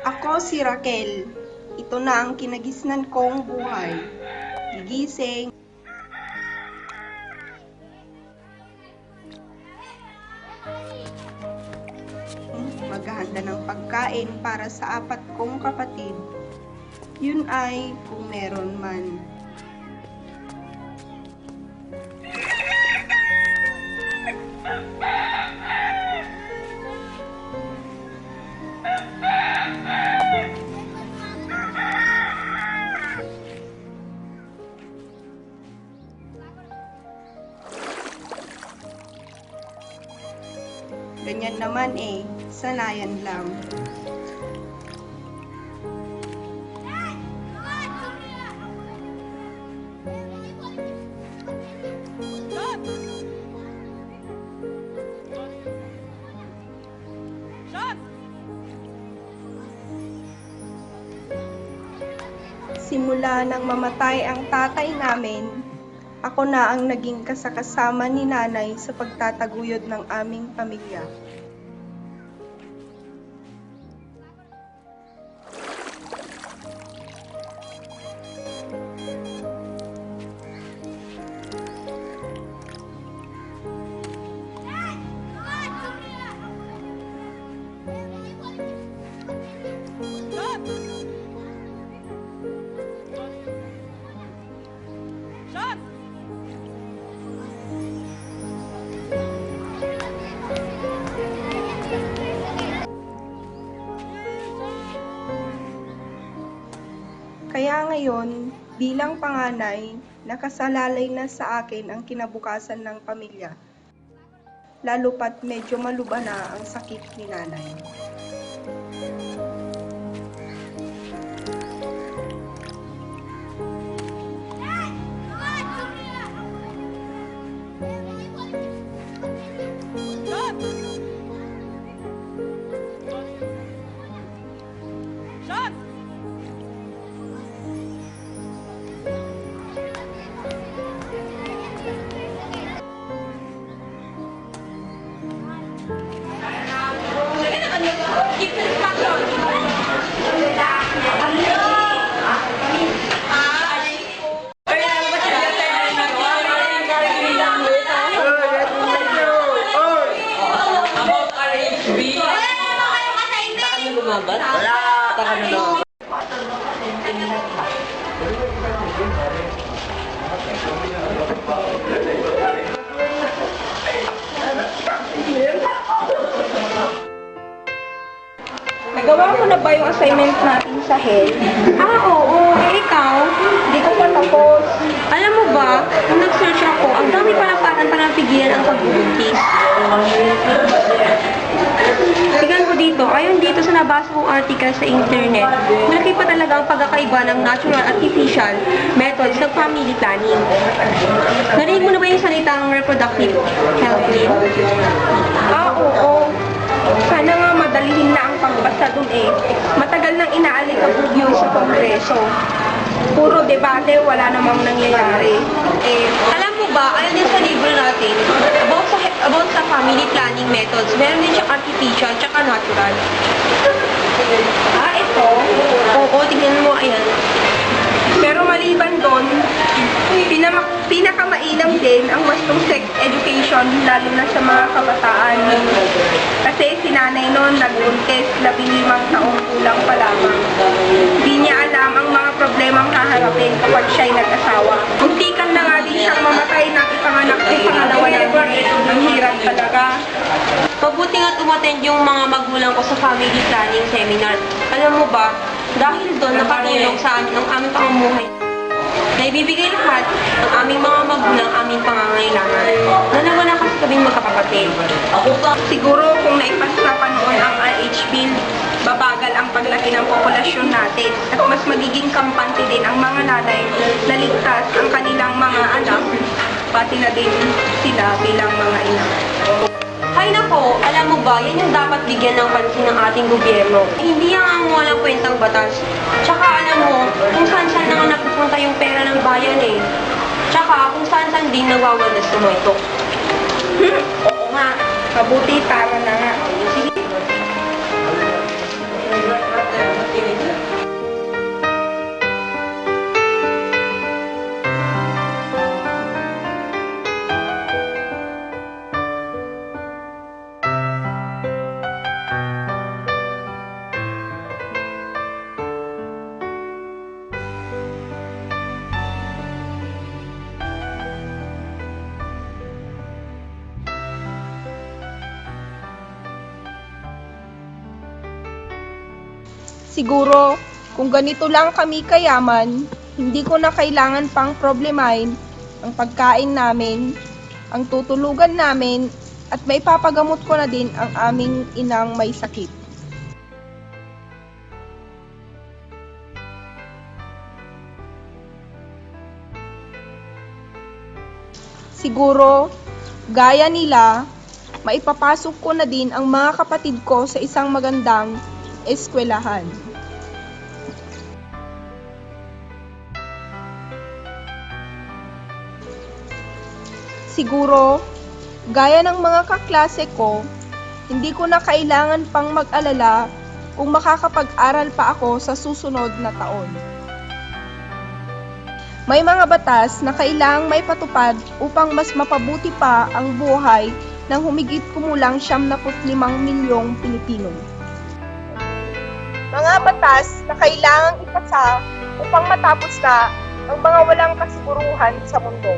Ako si Raquel. Ito na ang kinagisnan kong buhay. Gigising, maghahanda ng pagkain para sa 4 kong kapatid. Yun ay kung meron man. Ganyan naman sanayan lang. Simula nang mamatay ang tatay namin, ako na ang naging kasakasama ni nanay sa pagtataguyod ng aming pamilya. Kaya ngayon, bilang panganay, nakasalalay na sa akin ang kinabukasan ng pamilya. Lalo pat medyo maluba na ang sakit ni nanay. Nagawa mo na ba yung assignment natin sa HEL? Oo. Ikaw? Hindi ko pa tapos. Alam mo ba, nung nag-search ako, ang dami pala parang pigilan ang pagbubuntis. Tignan ko dito, ayon dito sa nabasa kong article sa internet, malaki pa talaga ang pagkakaiba ng natural at artificial methods ng family planning. Narinig mo na ba yung salitang reproductive health need? Oo. Sana nga madalihin na ang pagbasa dun Matagal nang inaalikabog yun sa kongreso. Puro debate, wala namang nangyayari. Alam mo ba, ayon din sa libro natin, about sa family planning methods, meron din siyang artificial tsaka natural. Ito? Oo, tingnan mo, ayan. Pero maliban doon, pinakamainam din ang wastong sex education, lalo na sa mga kabataan. Kasi si nanay noon nagbuntis, 15 taong kulang pa lamang. Di niya alam ang mga problemang haharapin kapag siya'y nag-asawa. Muntikan na nga din siyang mamatay ng ipanganak ay pangalawa na ang hirap talaga. Mabuti nga't umattend yung mga magulang ko sa family planning seminar. Alam mo ba, dahil doon nakatulong sa amin ang aming pamumuhay. Naibibigay lahat ng aming mga magulang aming pangangailangan. Nawala kasi kaming magkakapatid. Siguro kung naipasa noon ang RH bill, babagal ang paglaki ng populasyon natin at mas magiging kampante din ang mga nanay na ligtas ang kanilang mga anak, pati na din sila bilang mga ina. Hay nako, alam mo ba, yan yung dapat bigyan ng pansin ng ating gobyerno. Hindi yan ang walang kwentang batas. Tsaka alam mo, kung saan-saan na nga napupunta yung pera ng bayan Tsaka kung saan-saan din nawawalas ng ito. Oo nga, mabuti tama na nga. Sige. Siguro, kung ganito lang kami kayaman, hindi ko na kailangan pang problemahin ang pagkain namin, ang tutulugan namin, at may papagamot ko na din ang aming inang may sakit. Siguro, gaya nila, maipapasok ko na din ang mga kapatid ko sa isang magandang eskwelahan. Siguro, gaya ng mga kaklase ko, hindi ko na kailangan pang mag-alala kung makakapag-aral pa ako sa susunod na taon. May mga batas na kailangang may patupad upang mas mapabuti pa ang buhay ng humigit kumulang 75 milyong Pilipino. Mga batas na kailangang ipasa upang matapos na ang mga walang kasiguruhan sa mundo.